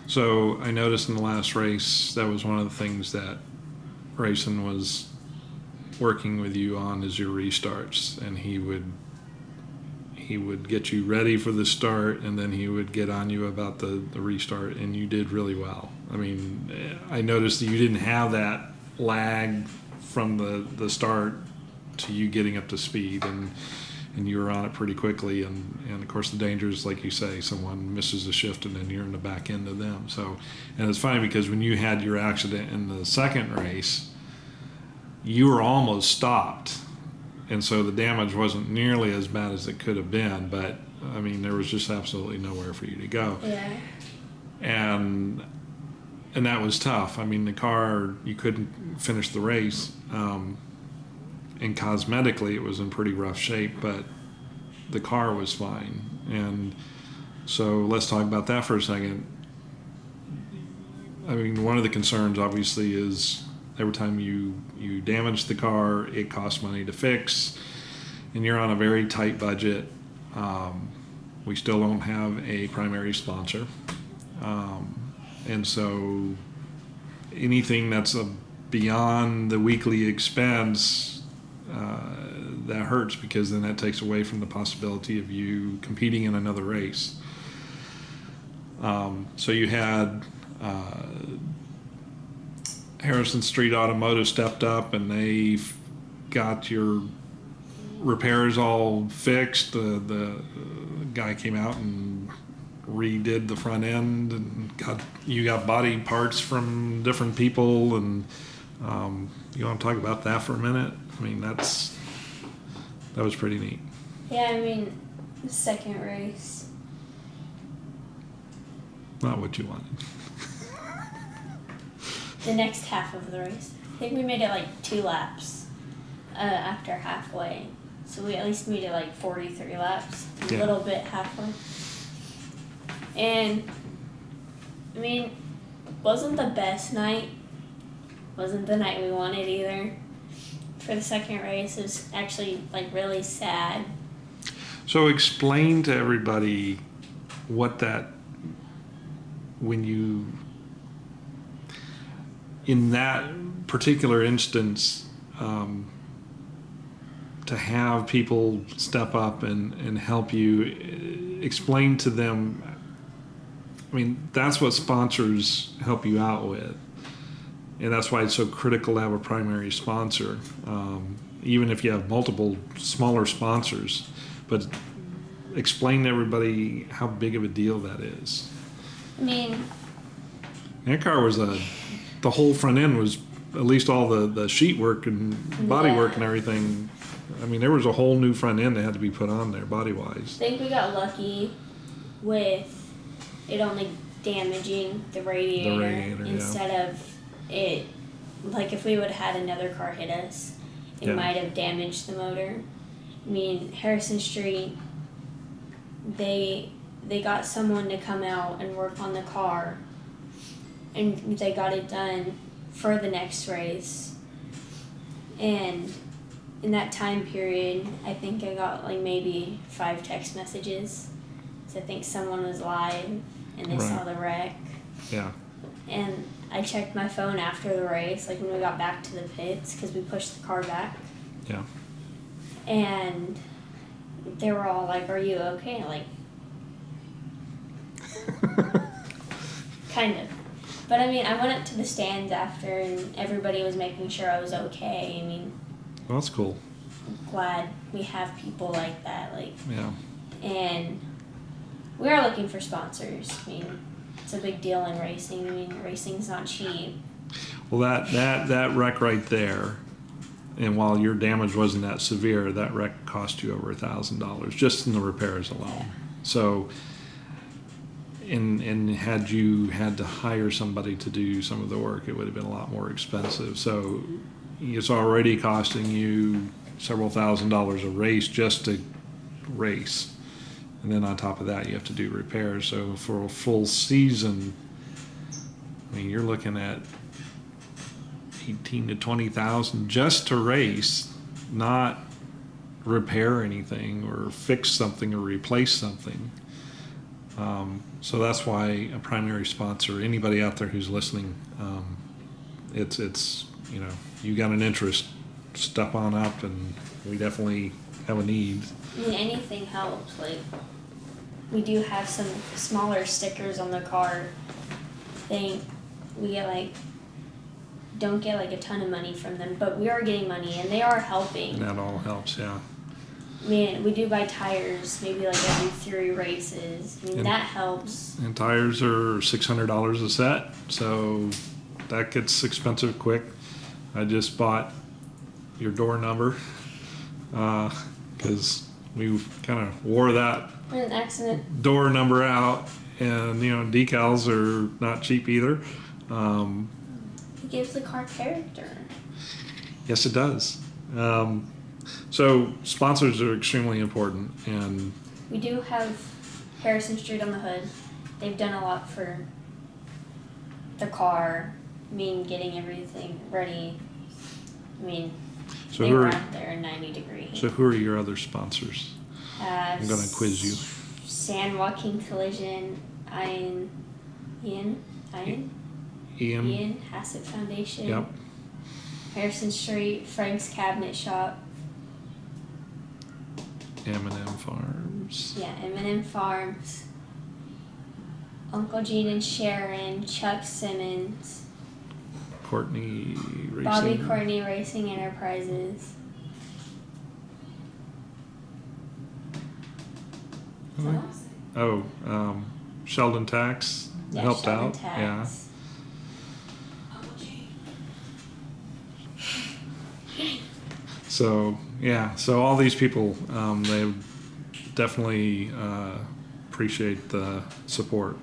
So I noticed in the last race that was one of the things that Rayson was working with you on is your restarts, and he would get you ready for the start, and then he would get on you about the restart, and you did really well. I mean, I noticed that you didn't have that lag from the start to you getting up to speed, and you were on it pretty quickly. And of course, the danger is, like you say, someone misses a shift and then you're in the back end of them. So, and it's funny because when you had your accident in the second race, you were almost stopped. And so the damage wasn't nearly as bad as it could have been, but I mean, there was just absolutely nowhere for you to go. Yeah. And that was tough. I mean, the car, you couldn't finish the race. And cosmetically, it was in pretty rough shape, but the car was fine. And so let's talk about that for a second. I mean, one of the concerns, obviously, is every time you damage the car, it costs money to fix, and you're on a very tight budget. We still don't have a primary sponsor. And so anything that's beyond the weekly expense, that hurts, because then that takes away from the possibility of you competing in another race. So you had Harrison Street Automotive stepped up, and they got your repairs all fixed. The guy came out and redid the front end, and you got body parts from different people. And you want to talk about that for a minute? I mean, that was pretty neat. Yeah, I mean, the second race. Not what you wanted. The next half of the race. I think we made it like 2 laps after halfway. So we at least made it like 43 laps, a little bit halfway. And, I mean, wasn't the best night. Wasn't the night we wanted either. For the second race, it was actually like really sad. So explain to everybody what that, when you, in that particular instance, to have people step up and help you, explain to them. I mean, that's what sponsors help you out with. And that's why it's so critical to have a primary sponsor, even if you have multiple smaller sponsors. But explain to everybody how big of a deal that is. I mean, that car was the whole front end was, at least all the sheet work and body work and everything. I mean, there was a whole new front end that had to be put on there, body-wise. I think we got lucky with it only damaging the radiator instead of it, like if we would have had another car hit us, it might have damaged the motor. I mean, Harrison Street, they got someone to come out and work on the car, and they got it done for the next race. And in that time period, I think I got like maybe 5 text messages. So I think someone was live and they saw the wreck. Yeah. And I checked my phone after the race, like when we got back to the pits, because we pushed the car back. Yeah. And they were all like, "Are you okay?" Like, kind of. But I mean, I went up to the stands after, and everybody was making sure I was okay. I mean, well, that's cool. I'm glad we have people like that. Like, yeah. And we are looking for sponsors. I mean, it's a big deal in racing. I mean, racing's not cheap. Well, that wreck right there, and while your damage wasn't that severe, that wreck cost you over $1,000 just in the repairs alone. Yeah. So, and had you had to hire somebody to do some of the work, it would have been a lot more expensive. So it's already costing you several $1,000s a race just to race. And then on top of that, you have to do repairs. So for a full season, I mean, you're looking at $18,000 to $20,000 just to race, not repair anything or fix something or replace something. So that's why a primary sponsor, anybody out there who's listening, it's you got an interest, step on up, and we definitely have a need. I mean, anything helps. Like, we do have some smaller stickers on the car. We don't get like a ton of money from them, but we are getting money, and they are helping. And that all helps, yeah. I mean, we do buy tires maybe like every 3 races. I mean, that helps. And tires are $600 a set, so that gets expensive quick. I just bought your door number because we kind of wore that An accident. door number out, and decals are not cheap either. It gives the car character. Yes, it does. So sponsors are extremely important, and we do have Harrison Street on the hood. They've done a lot for the car. I mean, getting everything ready. I mean, they were out there in 90-degree heat. So who are your other sponsors? I'm going to quiz you. San Joaquin Collision, Ian Hassett Foundation. Yep. Harrison Street, Frank's Cabinet Shop. M&M Farms. Yeah, M&M Farms. Uncle Gene and Sharon, Chuck Simmons. Courtney Racing. Bobby Courtney Racing Enterprises. Sheldon Tax helped Sheldon out. Tax. Yeah. So all these people, they definitely appreciate the support.